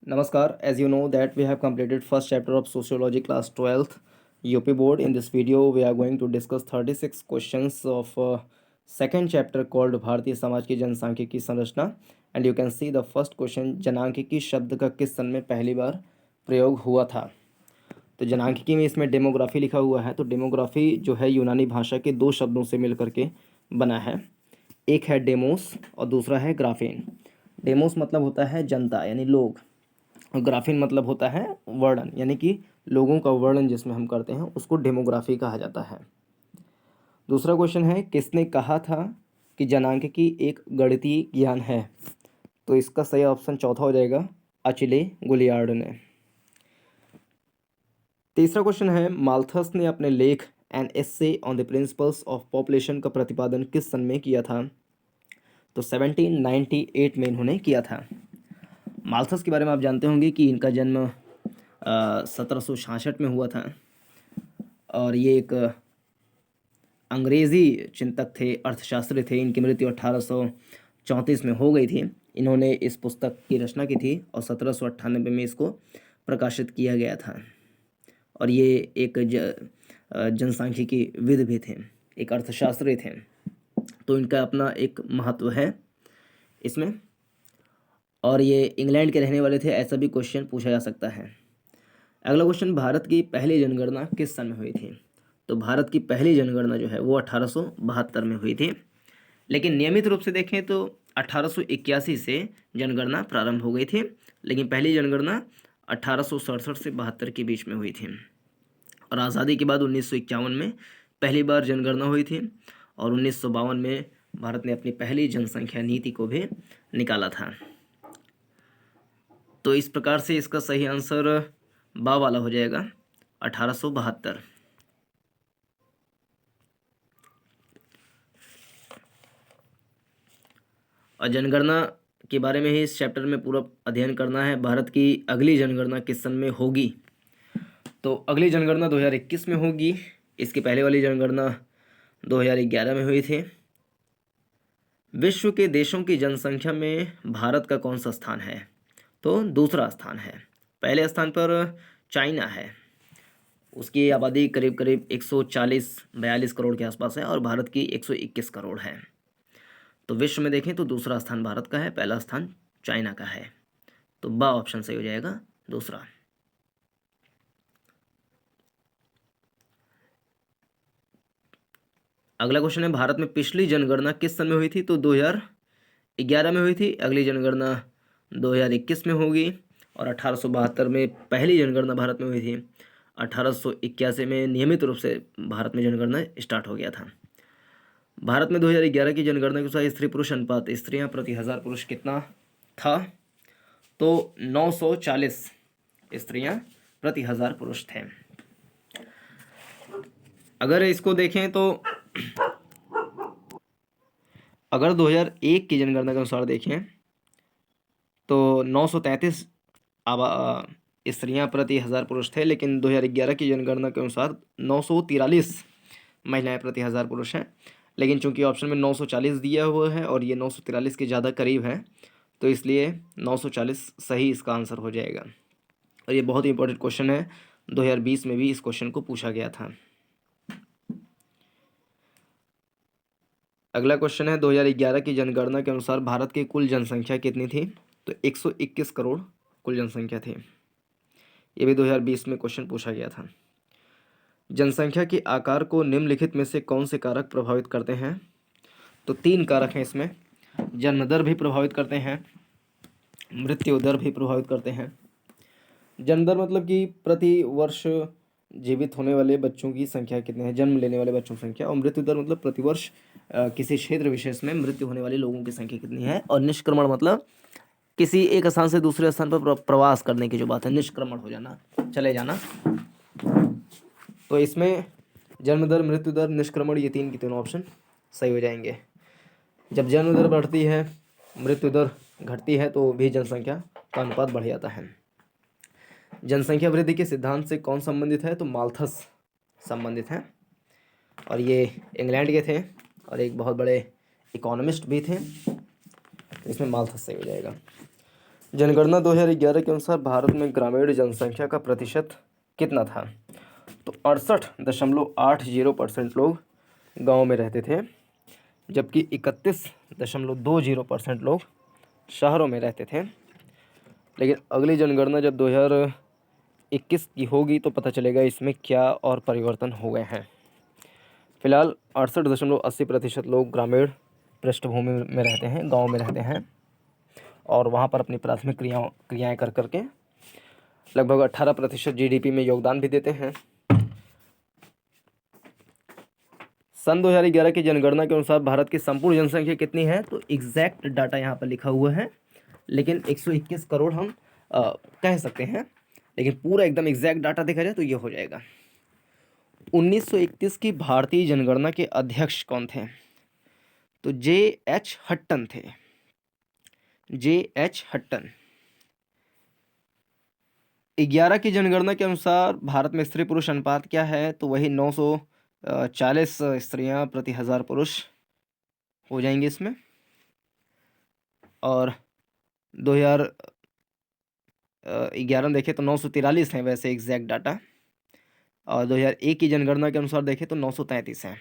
Namaskar. As you know that we have completed first chapter of sociology class 12th UP board. In this video we are going to discuss 36 questions of second chapter called Bharatiya Samaj की जनसांख्यिकी संरचना and you can see the first question जनांकिकी शब्द का किस सन में पहली बार प्रयोग हुआ था। तो जनांकिकी में इसमें डेमोग्राफी लिखा हुआ है। तो डेमोग्राफी जो है यूनानी भाषा के दो शब्दों से मिलकर के बना है। एक है डेमोस और दूसरा है ग्राफीन। डेमोस मतलब होता है जनता यानी लोग, और ग्राफीन मतलब होता है वर्णन यानी कि लोगों का वर्णन जिसमें हम करते हैं उसको डेमोग्राफी कहा जाता है। दूसरा क्वेश्चन है किसने कहा था कि जनांकिकी एक गणितीय ज्ञान है। तो इसका सही ऑप्शन चौथा हो जाएगा अचिले गुलियार्ड ने। तीसरा क्वेश्चन है माल्थस ने अपने लेख an essay on the principles of population का प्रतिपादन किस सन में किया था। तो 1798 में इन्होंने किया था। माल्थस के बारे में आप जानते होंगे कि इनका जन्म 1766 में हुआ था और ये एक अंग्रेज़ी चिंतक थे, अर्थशास्त्री थे। इनकी मृत्यु 1834 में हो गई थी। इन्होंने इस पुस्तक की रचना की थी और 1798 में इसको प्रकाशित किया गया था। और ये एक जनसांख्यिकी विद भी थे, एक अर्थशास्त्री थे। तो इनका अपना एक महत्व है इसमें। और ये इंग्लैंड के रहने वाले थे, ऐसा भी क्वेश्चन पूछा जा सकता है। अगला क्वेश्चन भारत की पहली जनगणना किस सन में हुई थी। तो भारत की पहली जनगणना जो है वो 1872 में हुई थी। लेकिन नियमित रूप से देखें तो 1881 से जनगणना प्रारंभ हो गई थी, लेकिन पहली जनगणना 1867 से 72 के बीच में हुई थी। और आज़ादी के बाद 1951 में पहली बार जनगणना हुई थी और 1952 में भारत ने अपनी पहली जनसंख्या नीति को भी निकाला था। तो इस प्रकार से इसका सही आंसर बा वाला हो जाएगा 1872। और जनगणना के बारे में ही इस चैप्टर में पूरा अध्ययन करना है। भारत की अगली जनगणना किस सन में होगी। तो अगली जनगणना 2021 में होगी। इसकी पहले वाली जनगणना 2011 में हुई थी। विश्व के देशों की जनसंख्या में भारत का कौन सा स्थान है। तो दूसरा स्थान है। पहले स्थान पर चाइना है, उसकी आबादी करीब करीब 140-42 करोड़ के आसपास है और भारत की 121 करोड़ है। तो विश्व में देखें तो दूसरा स्थान भारत का है, पहला स्थान चाइना का है। तो बा ऑप्शन सही हो जाएगा दूसरा। अगला क्वेश्चन है भारत में पिछली जनगणना किस सन में हुई थी। तो 2011 में हुई थी। अगली जनगणना 2021 में होगी और 1872 में पहली जनगणना भारत में हुई थी। 1881 में नियमित रूप से भारत में जनगणना स्टार्ट हो गया था। भारत में 2011 की जनगणना के अनुसार स्त्री पुरुष अनुपात स्त्रियां प्रति हजार पुरुष कितना था। तो 940 स्त्रियां प्रति हजार पुरुष थे। अगर इसको देखें तो अगर 2001 की जनगणना के अनुसार देखें तो 933 स्त्रियां प्रति हजार पुरुष थे, लेकिन 2011 की जनगणना के अनुसार 943 महिलाएं प्रति हजार पुरुष हैं। लेकिन चूंकि ऑप्शन में 940 दिया हुआ है और ये 943 के ज़्यादा करीब है, तो इसलिए 940 सही इसका आंसर हो जाएगा। और ये बहुत ही इंपॉर्टेंट क्वेश्चन है, 2020 में भी इस क्वेश्चन को पूछा गया था। अगला क्वेश्चन है 2011 की जनगणना के अनुसार भारत की कुल जनसंख्या कितनी थी। तो 121 करोड़ कुल जनसंख्या थी। ये भी 2020 में क्वेश्चन पूछा गया था। जनसंख्या के आकार को निम्नलिखित में से कौन से कारक प्रभावित करते हैं। तो 3 कारक हैं इसमें। जन्म दर भी प्रभावित करते हैं, मृत्यु दर भी प्रभावित करते हैं। जन्म दर मतलब कि प्रति वर्ष जीवित होने वाले बच्चों की संख्या कितने हैं, जन्म लेने वाले बच्चों की संख्या। और मृत्यु दर मतलब प्रति वर्ष किसी क्षेत्र विशेष में मृत्यु होने वाले लोगों की संख्या कितनी है। और निष्क्रमण मतलब किसी एक स्थान से दूसरे स्थान पर प्रवास करने की जो बात है, निष्क्रमण हो जाना, चले जाना। तो इसमें जन्म दर, मृत्यु दर, निष्क्रमण, ये 3 के 3 ऑप्शन सही हो जाएंगे। जब जन्म दर बढ़ती है, मृत्यु दर घटती है, तो भी जनसंख्या का अनुपात बढ़ जाता है। जनसंख्या वृद्धि के सिद्धांत से कौन संबंधित है। तो माल्थस संबंधित हैं और ये इंग्लैंड के थे और एक बहुत बड़े इकोनॉमिस्ट भी थे। इसमें माल्थस सही हो जाएगा। जनगणना 2011 के अनुसार भारत में ग्रामीण जनसंख्या का प्रतिशत कितना था? तो 68.80% लोग गांव में रहते थे, जबकि 31.20% लोग शहरों में रहते थे। लेकिन अगली जनगणना जब 2021 की होगी तो पता चलेगा इसमें क्या और परिवर्तन हो गए हैं। फिलहाल 68.80% लोग ग्रामीण पृष्ठभूमि में रहते हैं, गांव में रहते हैं, और वहां पर अपनी प्राथमिक क्रियाएं कर करके लगभग 18% जीडीपी में योगदान भी देते हैं। सन 2011 की जनगणना के अनुसार भारत की संपूर्ण जनसंख्या कितनी है? तो एग्जैक्ट डाटा यहाँ पर लिखा हुआ है, लेकिन 121 करोड़ हम कह सकते हैं, लेकिन पूरा एकदम एग्जैक्ट डाटा देखा जाए तो ये हो जाएगा। 1931 की भारतीय जनगणना के अध्यक्ष कौन थे? तो J.H. हट्टन थे, J.H. हट्टन। 11 की जनगणना के अनुसार भारत में स्त्री पुरुष अनुपात क्या है? तो वही 940 स्त्रियां प्रति 1000 पुरुष हो जाएंगे इसमें। और 2011 में देखें तो 943 हैं वैसे एग्जैक्ट डाटा, और 2001 की जनगणना के अनुसार देखें तो 933 है।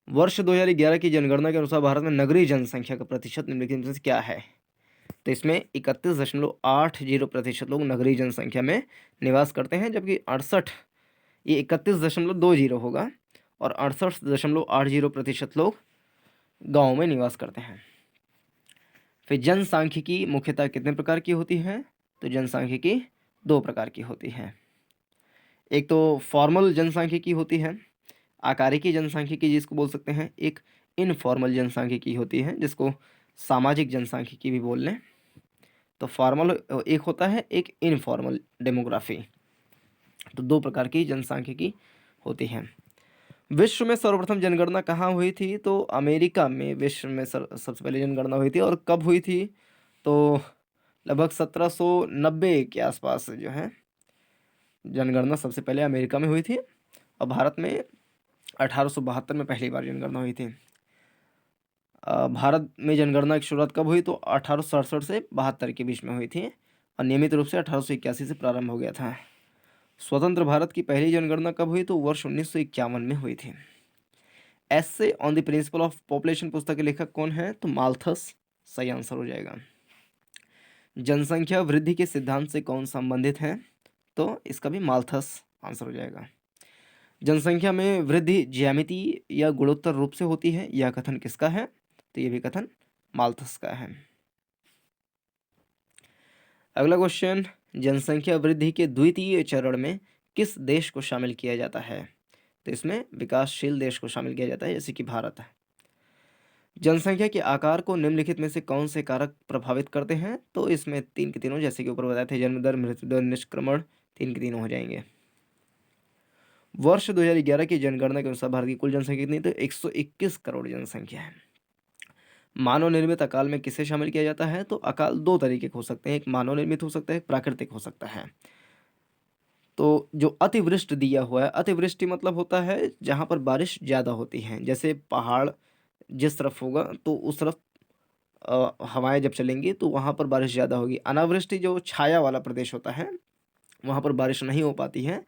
वर्ष 2011 की जनगणना के अनुसार भारत में नगरीय जनसंख्या का प्रतिशत निम्नलिखित में से क्या है? तो इसमें 31.80% लोग नगरीय जनसंख्या में निवास करते हैं, जबकि 31.20 होगा, और 68.80% लोग गाँव में निवास करते हैं। फिर जनसांख्यिकी मुख्यतः कितने प्रकार की होती है? तो जनसांख्यिकी 2 प्रकार की होती है। एक तो फॉर्मल जनसांख्यिकी होती है, आकारिकी जनसांख्यिकी जिसको बोल सकते हैं। एक इनफॉर्मल जनसांख्यिकी होती है जिसको सामाजिक जनसांख्यिकी भी बोल लें। तो फॉर्मल एक होता है, एक इनफॉर्मल डेमोग्राफी। तो 2 प्रकार की जनसांख्यिकी होती है। विश्व में सर्वप्रथम जनगणना कहाँ हुई थी? तो अमेरिका में विश्व में सबसे पहले जनगणना हुई थी। और कब हुई थी? तो लगभग 1790 के आसपास जो है जनगणना सबसे पहले अमेरिका में हुई थी, और भारत में 1872 में पहली बार जनगणना हुई थी। भारत में जनगणना की शुरुआत कब हुई? तो 1867 से 72 के बीच में हुई थी, और नियमित रूप से 1881 से प्रारंभ हो गया था। स्वतंत्र भारत की पहली जनगणना कब हुई? तो वर्ष 1951 में हुई थी। Essay on the principle of population पुस्तक के लेखक कौन है? तो माल्थस सही आंसर हो जाएगा। जनसंख्या वृद्धि के सिद्धांत से कौन संबंधित है? तो इसका भी माल्थस आंसर हो जाएगा। जनसंख्या में वृद्धि ज्यामितीय या गुणोत्तर रूप से होती है, यह कथन किसका है? तो यह भी कथन माल्थस का है। अगला क्वेश्चन, जनसंख्या वृद्धि के द्वितीय चरण में किस देश को शामिल किया जाता है? तो इसमें विकासशील देश को शामिल किया जाता है, जैसे कि भारत है। जनसंख्या के आकार को निम्नलिखित में से कौन से कारक प्रभावित करते हैं? तो इसमें 3 के तीनों, जैसे कि ऊपर बताए थे, जन्म दर, मृत्यु दर, निष्क्रमण, 3 के तीनों हो जाएंगे। वर्ष 2011 की जनगणना के अनुसार भारत की कुल जनसंख्या कितनी? तो 121 करोड़ जनसंख्या है। मानव निर्मित अकाल में किसे शामिल किया जाता है? तो अकाल 2 तरीके के हो सकते हैं, एक मानव निर्मित हो सकता है, एक प्राकृतिक हो सकता है। तो जो अतिवृष्टि दिया हुआ है, अतिवृष्टि मतलब होता है जहाँ पर बारिश ज़्यादा होती है, जैसे पहाड़ जिस तरफ होगा तो उस तरफ हवाएं जब चलेंगी तो वहाँ पर बारिश ज़्यादा होगी। अनावृष्टि जो छाया वाला प्रदेश होता है, वहाँ पर बारिश नहीं हो पाती है,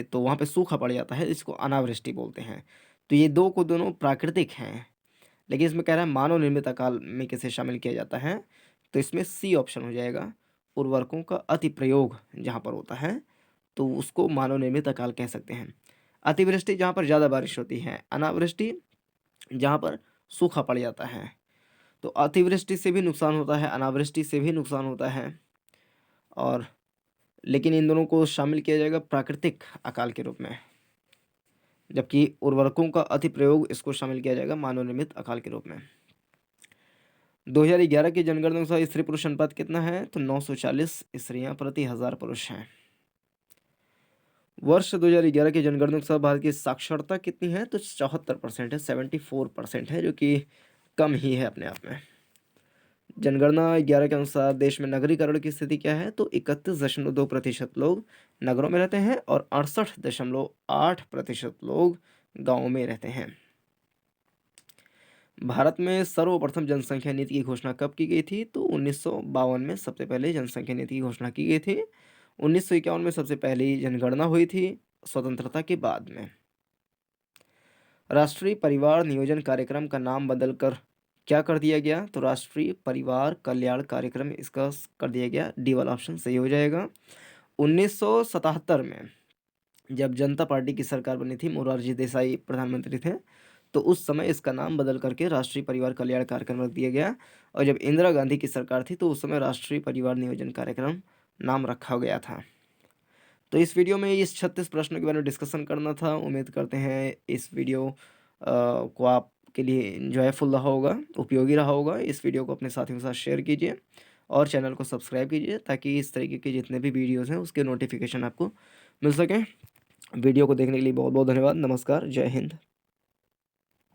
तो वहाँ पे सूखा पड़ जाता है, इसको अनावृष्टि बोलते हैं। तो ये दो को दोनों प्राकृतिक हैं, लेकिन इसमें कह रहा है मानव निर्मित अकाल में किसे शामिल किया जाता है? तो इसमें सी ऑप्शन हो जाएगा, उर्वरकों का अति प्रयोग जहाँ पर होता है तो उसको मानव निर्मित अकाल कह सकते हैं। अतिवृष्टि जहाँ पर ज़्यादा बारिश होती है, अनावृष्टि जहाँ पर सूखा पड़ जाता है। तो अतिवृष्टि से भी नुकसान होता है, अनावृष्टि से भी नुकसान होता है, और लेकिन इन दोनों को शामिल किया जाएगा प्राकृतिक अकाल के रूप में, जबकि उर्वरकों का अति प्रयोग इसको शामिल किया जाएगा मानव निर्मित अकाल के रूप में। 2011 की जनगणना के अनुसार स्त्री पुरुष अनुपात कितना है? तो 940 स्त्रियां प्रति 1000 पुरुष हैं। वर्ष 2011 की जनगणना के अनुसार भारत की साक्षरता कितनी है? तो 74% है, 74% है, जो कि कम ही है अपने आप में। जनगणना 11 के अनुसार देश में नगरीकरण की स्थिति क्या है? तो 31.2% लोग नगरों में रहते हैं, और 68.8% लोग गाँव में रहते हैं। भारत में सर्वप्रथम जनसंख्या नीति की घोषणा कब की गई थी? तो 1952 में सबसे पहले जनसंख्या नीति की घोषणा की गई थी। 1951 में सबसे पहली जनगणना हुई थी, स्वतंत्रता के बाद में। राष्ट्रीय परिवार नियोजन कार्यक्रम का नाम बदलकर क्या कर दिया गया? तो राष्ट्रीय परिवार कल्याण कार्यक्रम इसका कर दिया गया। डी वाला ऑप्शन सही हो जाएगा। 1977 में जब जनता पार्टी की सरकार बनी थी, मोरारजी देसाई प्रधानमंत्री थे, तो उस समय इसका नाम बदल करके राष्ट्रीय परिवार कल्याण कार्यक्रम रख दिया गया। और जब इंदिरा गांधी की सरकार थी तो उस समय राष्ट्रीय परिवार नियोजन कार्यक्रम नाम रखा गया था। तो इस वीडियो में इस 36 प्रश्नों के बारे में डिस्कशन करना था। उम्मीद करते हैं इस वीडियो को आपके लिए इंजॉयफुल रहा होगा, उपयोगी रहा होगा। इस वीडियो को अपने साथियों के साथ शेयर कीजिए और चैनल को सब्सक्राइब कीजिए ताकि इस तरीके के जितने भी वीडियोज़ हैं उसके नोटिफिकेशन आपको मिल सकें। वीडियो को देखने के लिए बहुत बहुत धन्यवाद। नमस्कार, जय हिंद।